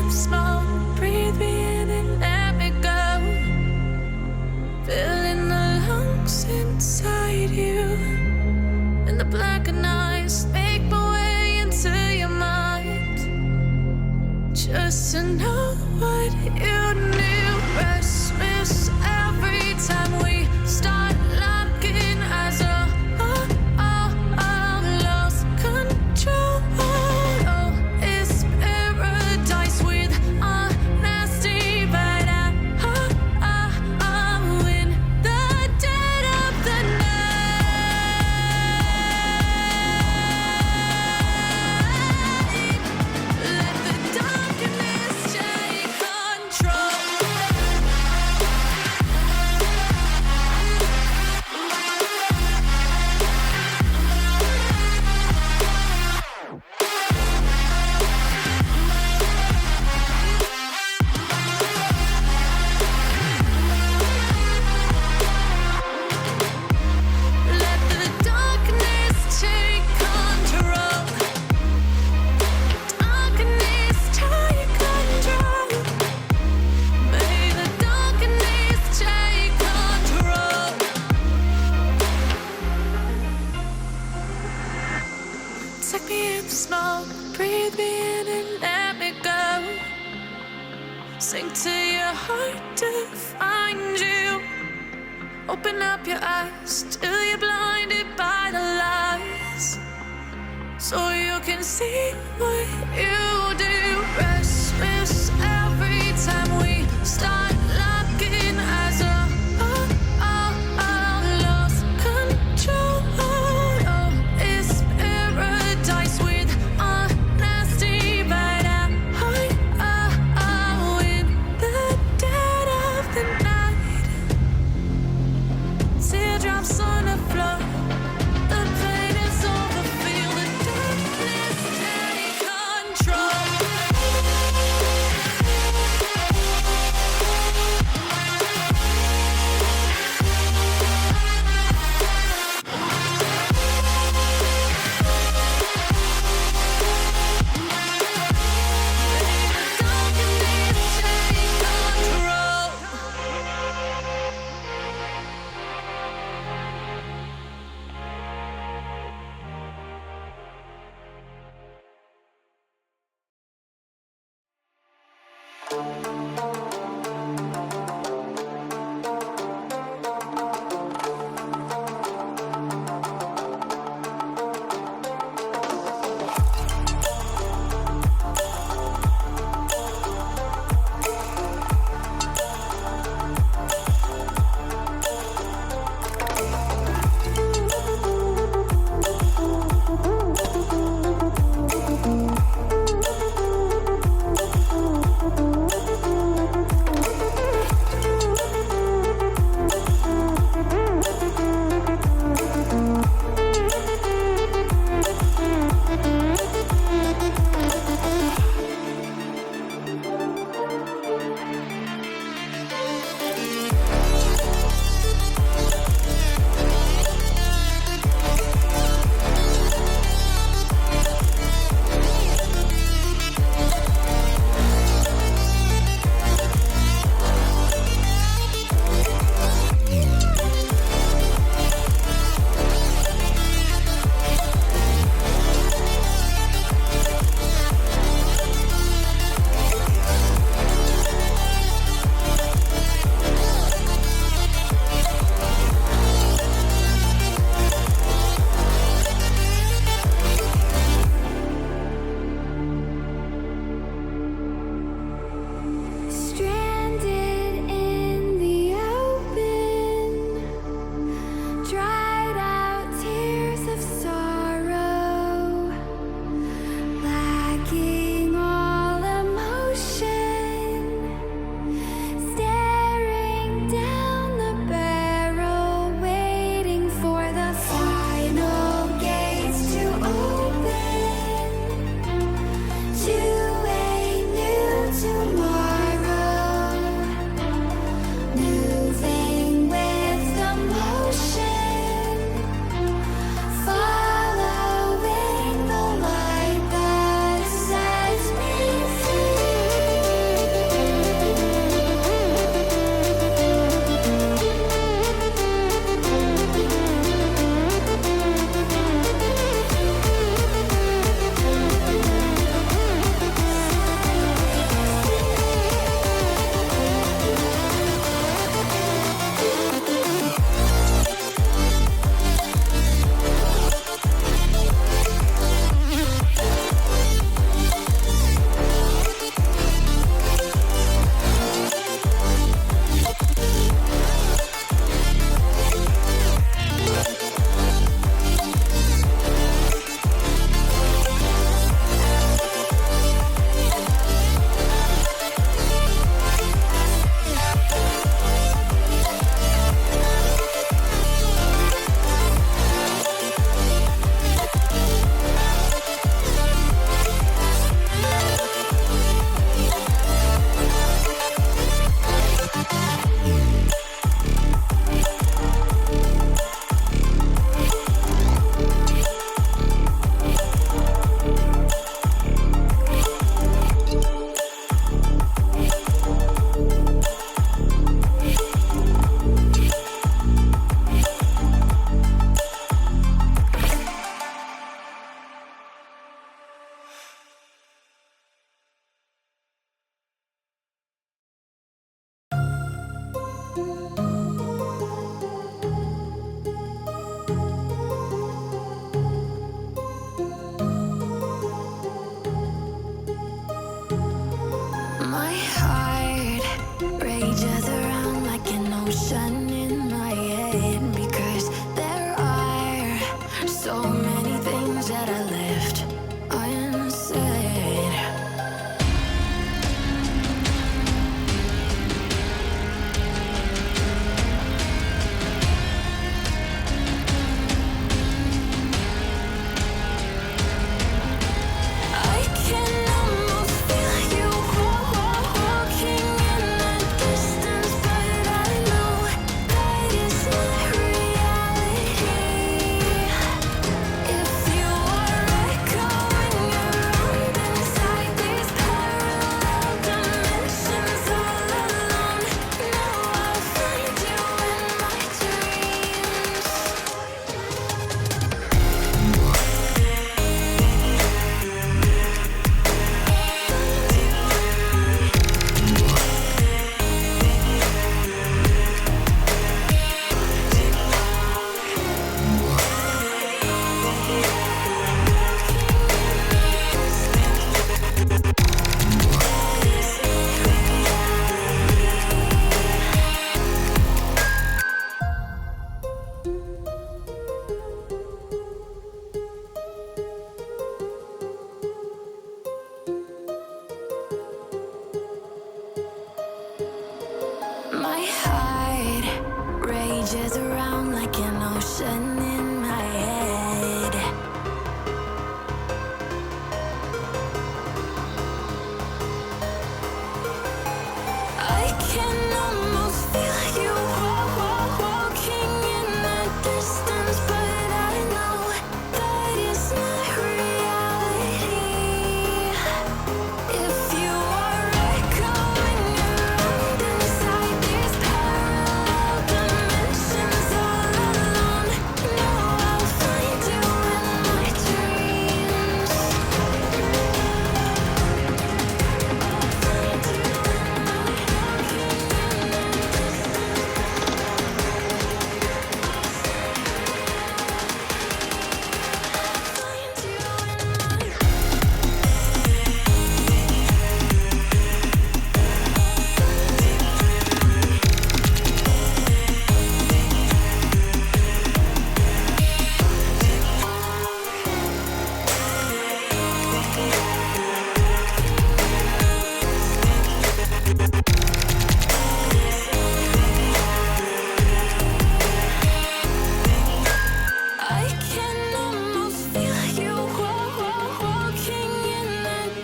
of smoke. Breathe me in and let me go. Filling the lungs inside you. And the blackened eyes make my way into your mind. Just to know what you knew. Restless every time we start locking eyes. Lost control. Oh, it's paradise with honesty, but I'm in the dead of the night. Let the darkness take control. Let the darkness take control. Darkness take control. May the darkness take control. Take me in the smoke, breathe me in and let me go. Sink to your heart to find you. Open up your eyes till you're blinded by the lies, so you can see what you do. Restless every time we start locking eyes. Lost control. Oh, it's paradise with honesty, but I'm in the dead of the night. Teardrops on the floor. The pain is over. Feel the darkness take control.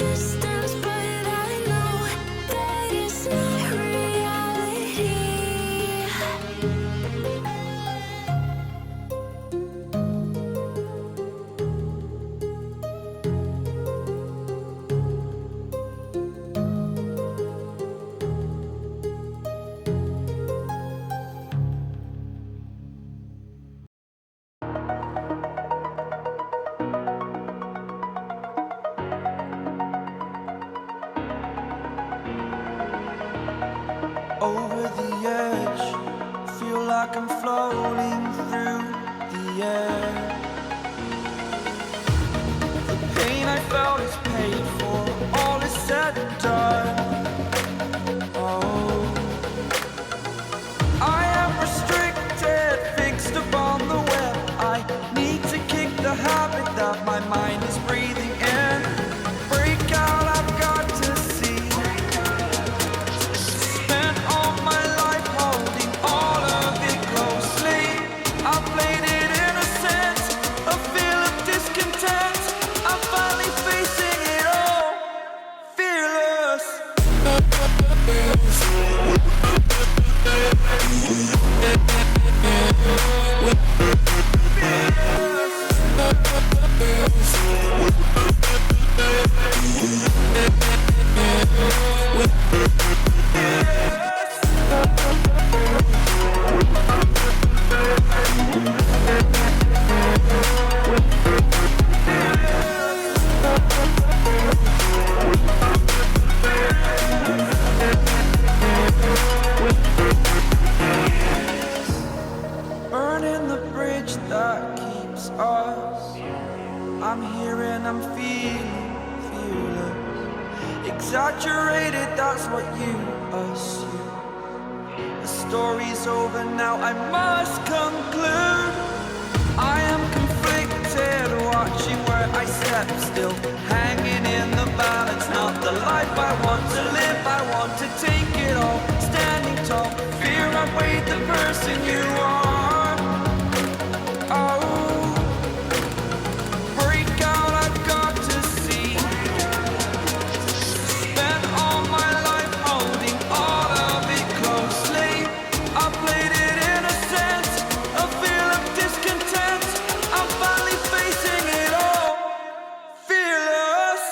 distance, but I know that it's not reality. Over the edge, feel like I'm floating through the air. The pain I felt is paid for, all is said and done. Oh, I am restricted, fixed upon the web. I need to kick the habit that my mind is breathing in. Break out, I've got to see. Spent all my life holding all of it closely. I played it innocent, a feel of discontent. I'm finally facing it all, fearless. Burning the bridge that keeps us. I'm here and I'm feeling fearless. Exaggerated, that's what you assume. The story's over now, I must conclude. I am conflicted, watching where I step still, hanging in the balance. Not the life I want to live, I want to take it all. Standing tall, fear outweighed the person you are. Oh, break out, I've got to see. Spent all my life holding all of it closely. I played it innocent, a feel of discontent. I'm finally facing it all, fearless.